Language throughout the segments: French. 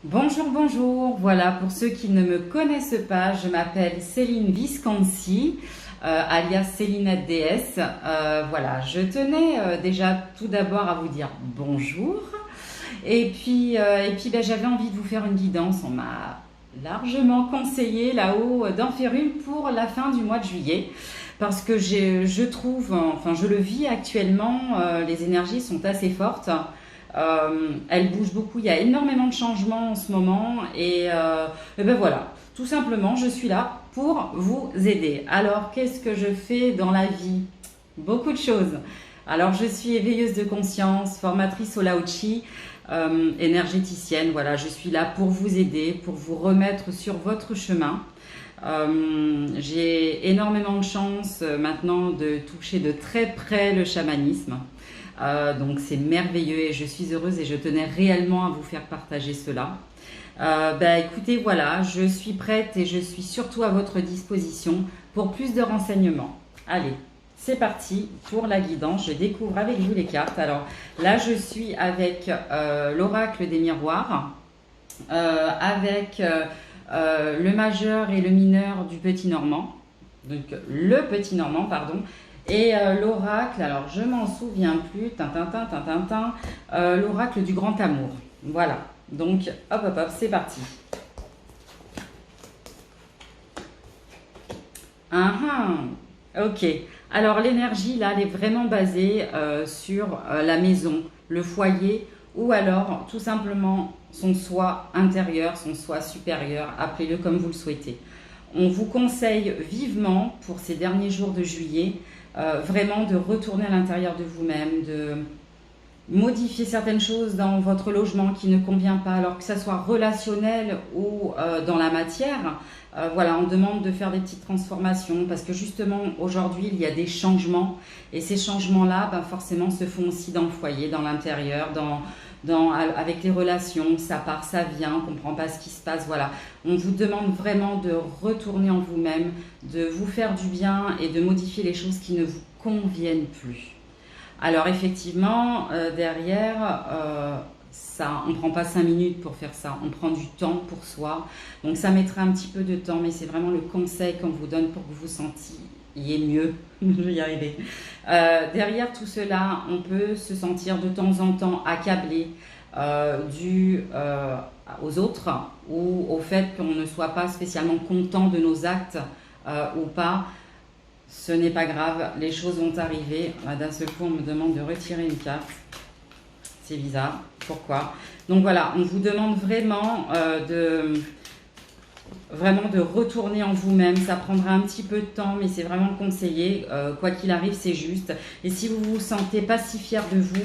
Bonjour, bonjour. Voilà, pour ceux qui ne me connaissent pas, je m'appelle Céline Visconti, alias Célinette DS. Voilà, je tenais déjà tout d'abord à vous dire bonjour. Et puis j'avais envie de vous faire une guidance. On m'a largement conseillé là-haut d'en faire une pour la fin du mois de juillet. Parce que je trouve, enfin je le vis actuellement, les énergies sont assez fortes. Elle bouge beaucoup, il y a énormément de changements en ce moment et ben voilà, tout simplement je suis là pour vous aider. Alors qu'est-ce que je fais dans la vie? Beaucoup de choses. Alors je suis éveilleuse de conscience, formatrice au Lao Chi, énergéticienne, voilà, je suis là pour vous aider, pour vous remettre sur votre chemin. J'ai énormément de chance maintenant de toucher de très près le chamanisme. Donc c'est merveilleux et je suis heureuse et je tenais réellement à vous faire partager cela. Écoutez, voilà, je suis prête et je suis surtout à votre disposition pour plus de renseignements. Allez, c'est parti pour la guidance. Je découvre avec vous les cartes. Alors là, je suis avec l'oracle des miroirs, avec le majeur et le mineur du petit normand. Donc le petit normand, pardon. Et l'oracle, alors je m'en souviens plus, tintintin, tintintin, l'oracle du grand amour. Voilà, donc hop hop hop, c'est parti. Ok. Alors l'énergie là, elle est vraiment basée sur la maison, le foyer, ou alors tout simplement son soi intérieur, son soi supérieur, appelez-le comme vous le souhaitez. On vous conseille vivement pour ces derniers jours de juillet vraiment de retourner à l'intérieur de vous-même, de modifier certaines choses dans votre logement qui ne convient pas, alors que ça soit relationnel ou dans la matière. Voilà, on demande de faire des petites transformations parce que justement aujourd'hui il y a des changements et ces changements-là, forcément se font aussi dans le foyer, dans l'intérieur, avec les relations, ça part, ça vient, on ne comprend pas ce qui se passe, voilà. On vous demande vraiment de retourner en vous-même, de vous faire du bien et de modifier les choses qui ne vous conviennent plus. Alors effectivement, derrière, ça, on ne prend pas 5 minutes pour faire ça, on prend du temps pour soi. Donc ça mettra un petit peu de temps, mais c'est vraiment le conseil qu'on vous donne pour que vous vous sentiez mieux. Je vais y arriver. Derrière tout cela, on peut se sentir de temps en temps accablé dû aux autres ou au fait qu'on ne soit pas spécialement content de nos actes ou pas. Ce n'est pas grave, les choses vont arriver. D'un seul coup, on me demande de retirer une carte. C'est bizarre. Pourquoi? Donc voilà, on vous demande vraiment de retourner en vous-même. Ça prendra un petit peu de temps, mais c'est vraiment conseillé. Quoi qu'il arrive, c'est juste. Et si vous vous sentez pas si fier de vous,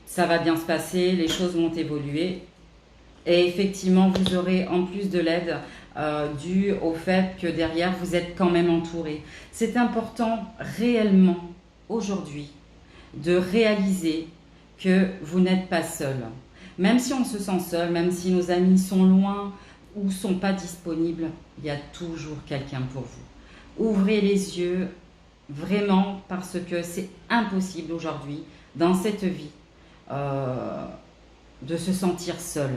ça va bien se passer, les choses vont évoluer. Et effectivement, vous aurez en plus de l'aide due au fait que derrière, vous êtes quand même entouré. C'est important réellement, aujourd'hui, de réaliser que vous n'êtes pas seul. Même si on se sent seul, même si nos amis sont loin ou ne sont pas disponibles, il y a toujours quelqu'un pour vous. Ouvrez les yeux vraiment parce que c'est impossible aujourd'hui, dans cette vie, de se sentir seul.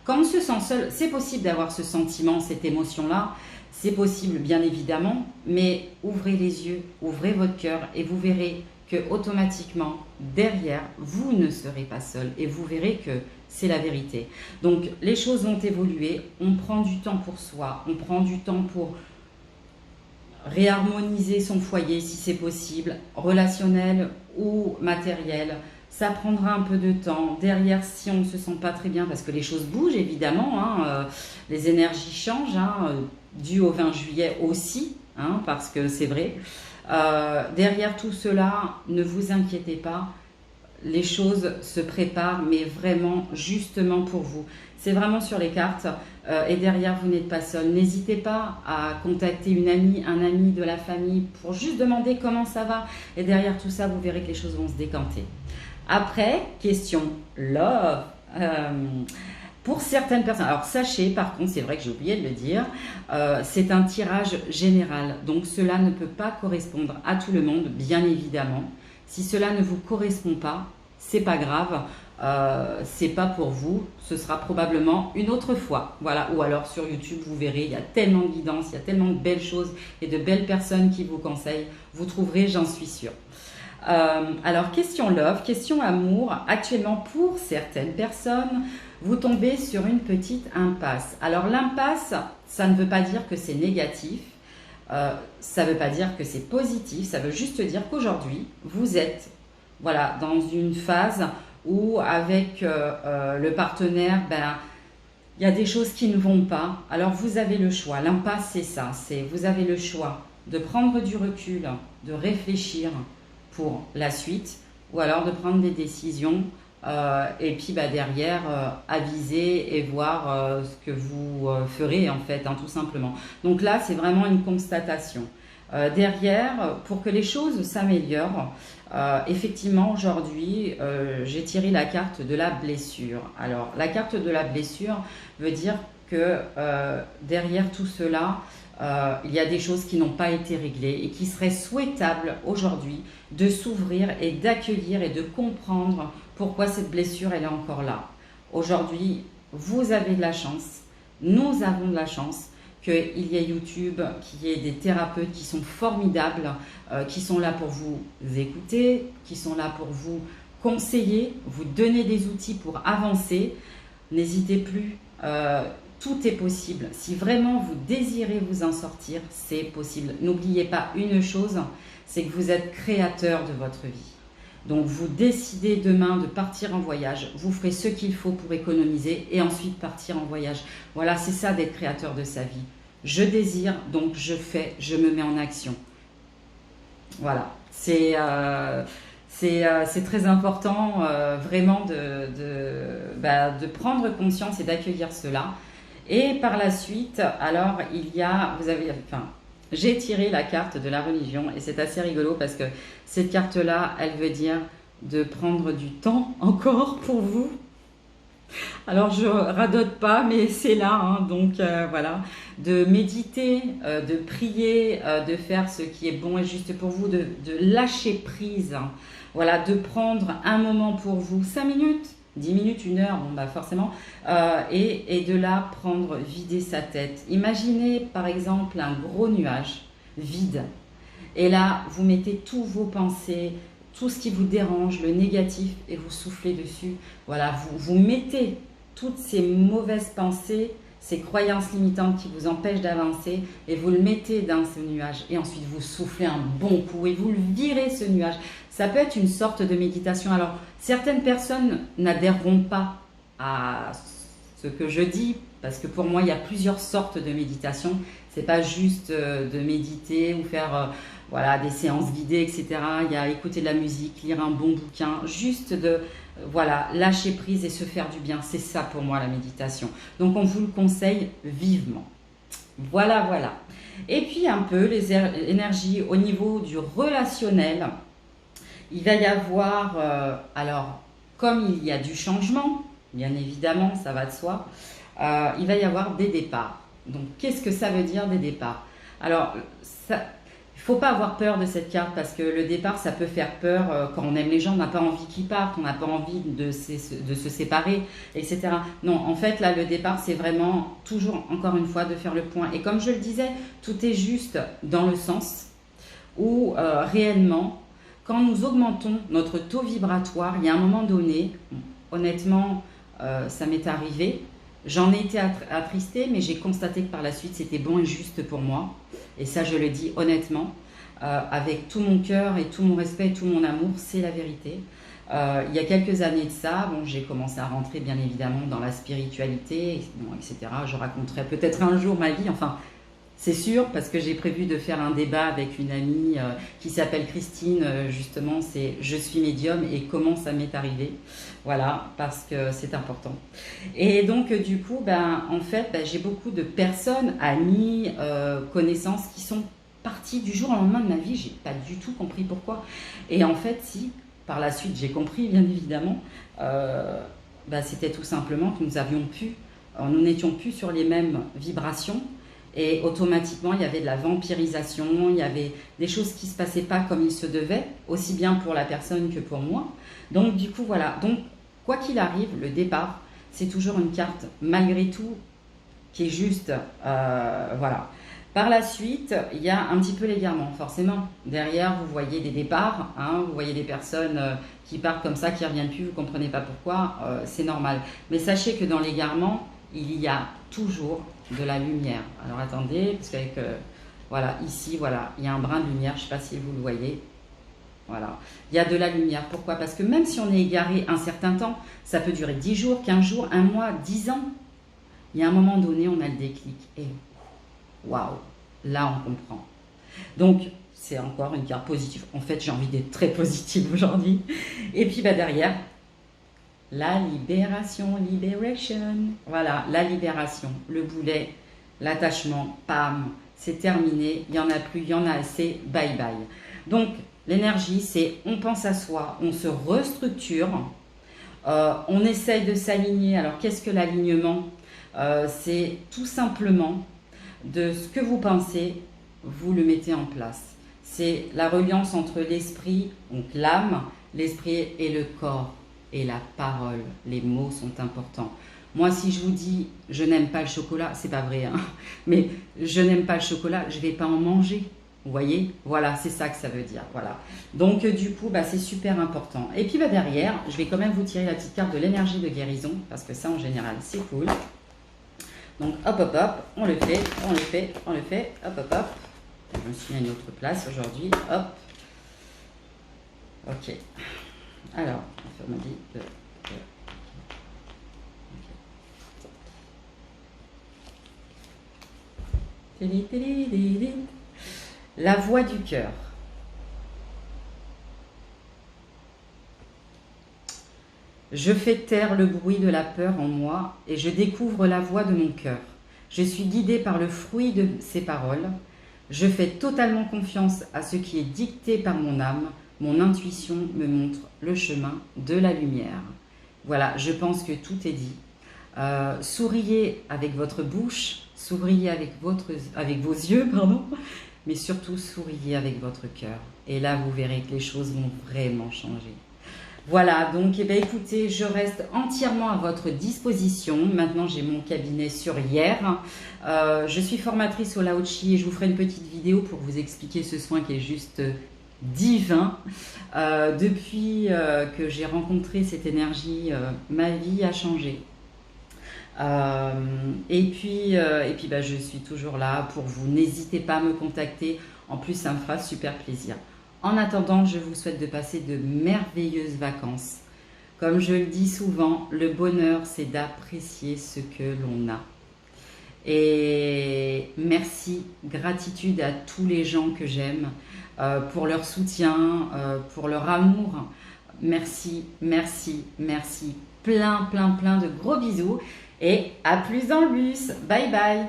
Quand on se sent seul, c'est possible d'avoir ce sentiment, cette émotion-là, c'est possible bien évidemment, mais ouvrez les yeux, ouvrez votre cœur et vous verrez que automatiquement, derrière, vous ne serez pas seul et vous verrez que c'est la vérité. Donc les choses vont évoluer, on prend du temps pour soi, on prend du temps pour réharmoniser son foyer si c'est possible, relationnel ou matériel. Ça prendra un peu de temps. Derrière, si on ne se sent pas très bien, parce que les choses bougent évidemment, les énergies changent, dû au 20 juillet aussi, parce que c'est vrai. Derrière tout cela, ne vous inquiétez pas, les choses se préparent, mais vraiment justement pour vous. C'est vraiment sur les cartes et derrière, vous n'êtes pas seul. N'hésitez pas à contacter une amie, un ami de la famille pour juste demander comment ça va. Et derrière tout ça, vous verrez que les choses vont se décanter. Après, question love. Pour certaines personnes, alors sachez par contre, c'est vrai que j'ai oublié de le dire, c'est un tirage général, donc cela ne peut pas correspondre à tout le monde, bien évidemment. Si cela ne vous correspond pas, c'est pas grave, c'est pas pour vous, ce sera probablement une autre fois. Voilà, ou alors sur YouTube, vous verrez, il y a tellement de guidance, il y a tellement de belles choses et de belles personnes qui vous conseillent. Vous trouverez, j'en suis sûre. Alors, question love, question amour. Actuellement, pour certaines personnes, vous tombez sur une petite impasse. Alors, l'impasse, ça ne veut pas dire que c'est négatif. Ça ne veut pas dire que c'est positif. Ça veut juste dire qu'aujourd'hui, vous êtes voilà, dans une phase où, avec le partenaire, ben, il y a des choses qui ne vont pas. Alors, vous avez le choix. L'impasse, c'est ça. C'est vous avez le choix de prendre du recul, de réfléchir pour la suite, ou alors de prendre des décisions et puis bah, derrière aviser et voir ce que vous ferez en fait, hein, tout simplement. Donc là, c'est vraiment une constatation. Derrière, pour que les choses s'améliorent, effectivement, aujourd'hui, j'ai tiré la carte de la blessure. Alors, la carte de la blessure veut dire que derrière tout cela, il y a des choses qui n'ont pas été réglées et qui seraient souhaitables aujourd'hui de s'ouvrir et d'accueillir et de comprendre pourquoi cette blessure elle est encore là. Aujourd'hui, vous avez de la chance, nous avons de la chance qu'il y ait YouTube, qu'il y ait des thérapeutes qui sont formidables, qui sont là pour vous écouter, qui sont là pour vous conseiller, vous donner des outils pour avancer. N'hésitez plus. Tout est possible. Si vraiment vous désirez vous en sortir, c'est possible. N'oubliez pas une chose, c'est que vous êtes créateur de votre vie. Donc vous décidez demain de partir en voyage, vous ferez ce qu'il faut pour économiser et ensuite partir en voyage. Voilà, c'est ça d'être créateur de sa vie. Je désire, donc je fais, je me mets en action. Voilà, c'est très important vraiment de prendre conscience et d'accueillir cela. Et par la suite, alors j'ai tiré la carte de la religion et c'est assez rigolo parce que cette carte-là, elle veut dire de prendre du temps encore pour vous. Alors je radote pas, mais c'est là, hein, donc voilà, de méditer, de prier, de faire ce qui est bon et juste pour vous, de lâcher prise, hein, voilà, de prendre un moment pour vous, 5 minutes. 10 minutes, 1 heure, bon bah forcément, et de là vider sa tête. Imaginez par exemple un gros nuage vide, et là vous mettez tous vos pensées, tout ce qui vous dérange, le négatif, et vous soufflez dessus. Voilà, vous mettez toutes ces mauvaises pensées, ces croyances limitantes qui vous empêchent d'avancer, et vous le mettez dans ce nuage, et ensuite vous soufflez un bon coup, et vous le virez ce nuage. Ça peut être une sorte de méditation. Alors, certaines personnes n'adhéreront pas à ce que je dis, parce que pour moi, il y a plusieurs sortes de méditation. C'est pas juste de méditer ou faire voilà, des séances guidées, etc. Il y a écouter de la musique, lire un bon bouquin, juste de voilà, lâcher prise et se faire du bien. C'est ça pour moi la méditation. Donc, on vous le conseille vivement. Voilà, voilà. Et puis, un peu les énergies au niveau du relationnel. Il va y avoir, alors, comme il y a du changement, bien évidemment, ça va de soi, il va y avoir des départs. Donc, qu'est-ce que ça veut dire des départs? Alors, il ne faut pas avoir peur de cette carte parce que le départ, ça peut faire peur quand on aime les gens, on n'a pas envie qu'ils partent, on n'a pas envie de se séparer, etc. Non, en fait, là, le départ, c'est vraiment toujours, encore une fois, de faire le point. Et comme je le disais, tout est juste dans le sens où réellement, quand nous augmentons notre taux vibratoire, il y a un moment donné, honnêtement, ça m'est arrivé, j'en ai été attristée, mais j'ai constaté que par la suite, c'était bon et juste pour moi. Et ça, je le dis honnêtement, avec tout mon cœur et tout mon respect et tout mon amour, c'est la vérité. Il y a quelques années de ça, bon, j'ai commencé à rentrer bien évidemment dans la spiritualité, bon, etc. Je raconterai peut-être un jour ma vie, enfin... C'est sûr, parce que j'ai prévu de faire un débat avec une amie qui s'appelle Christine, justement, c'est « Je suis médium et comment ça m'est arrivé ?» Voilà, parce que c'est important. Et donc, du coup, en fait, j'ai beaucoup de personnes, amis, connaissances qui sont parties du jour au lendemain de ma vie. J'ai pas du tout compris pourquoi. Et en fait, si, par la suite, j'ai compris, bien évidemment, c'était tout simplement que nous n'étions plus sur les mêmes vibrations. Et automatiquement, il y avait de la vampirisation, il y avait des choses qui ne se passaient pas comme il se devait, aussi bien pour la personne que pour moi. Donc, du coup, voilà. Donc, quoi qu'il arrive, le départ, c'est toujours une carte, malgré tout, qui est juste. Voilà. Par la suite, il y a un petit peu l'égarement, forcément. Derrière, vous voyez des départs, hein, vous voyez des personnes qui partent comme ça, qui ne reviennent plus, vous ne comprenez pas pourquoi, c'est normal. Mais sachez que dans l'égarement, il y a toujours de la lumière. Alors attendez, parce qu'avec, voilà, ici, voilà, il y a un brin de lumière, je ne sais pas si vous le voyez. Voilà, il y a de la lumière. Pourquoi? Parce que même si on est égaré un certain temps, ça peut durer 10 jours, 15 jours, un mois, 10 ans. Il y a un moment donné, on a le déclic. Et waouh, là on comprend. Donc, c'est encore une carte positive. En fait, j'ai envie d'être très positive aujourd'hui. Et puis derrière, la libération, liberation. Voilà, la libération, le boulet, l'attachement, pam, c'est terminé. Il n'y en a plus, il y en a assez, bye bye. Donc, l'énergie, c'est on pense à soi, on se restructure, on essaye de s'aligner. Alors, qu'est-ce que l'alignement? C'est tout simplement de ce que vous pensez, vous le mettez en place. C'est la reliance entre l'esprit, donc l'âme, l'esprit et le corps et la parole. Les mots sont importants. Moi, si je vous dis je n'aime pas le chocolat, c'est pas vrai, hein, mais je n'aime pas le chocolat, je vais pas en manger. Vous voyez, voilà, c'est ça que ça veut dire. Voilà. Donc, du coup, c'est super important. Et puis, derrière, je vais quand même vous tirer la petite carte de l'énergie de guérison, parce que ça, en général, c'est cool. Donc, hop, hop, hop, on le fait, on le fait, on le fait, hop, hop, hop. Je me suis mis à une autre place aujourd'hui, hop. Ok. Alors, on m'a dit de... Okay. La voix du cœur. Je fais taire le bruit de la peur en moi et je découvre la voix de mon cœur. Je suis guidée par le fruit de ses paroles. Je fais totalement confiance à ce qui est dicté par mon âme. Mon intuition me montre le chemin de la lumière. Voilà, je pense que tout est dit. Souriez avec votre bouche, souriez avec vos yeux, pardon, mais surtout souriez avec votre cœur. Et là, vous verrez que les choses vont vraiment changer. Voilà, donc écoutez, je reste entièrement à votre disposition. Maintenant, j'ai mon cabinet sur hier. Je suis formatrice au Lao Chi et je vous ferai une petite vidéo pour vous expliquer ce soin qui est juste divin. Depuis que j'ai rencontré cette énergie, ma vie a changé. Et puis je suis toujours là pour vous. N'hésitez pas à me contacter. En plus, ça me fera super plaisir. En attendant, je vous souhaite de passer de merveilleuses vacances. Comme je le dis souvent, le bonheur, c'est d'apprécier ce que l'on a. Et merci, gratitude à tous les gens que j'aime pour leur soutien, pour leur amour. Merci, merci, merci. Plein de gros bisous. Et à plus dans le bus. Bye bye.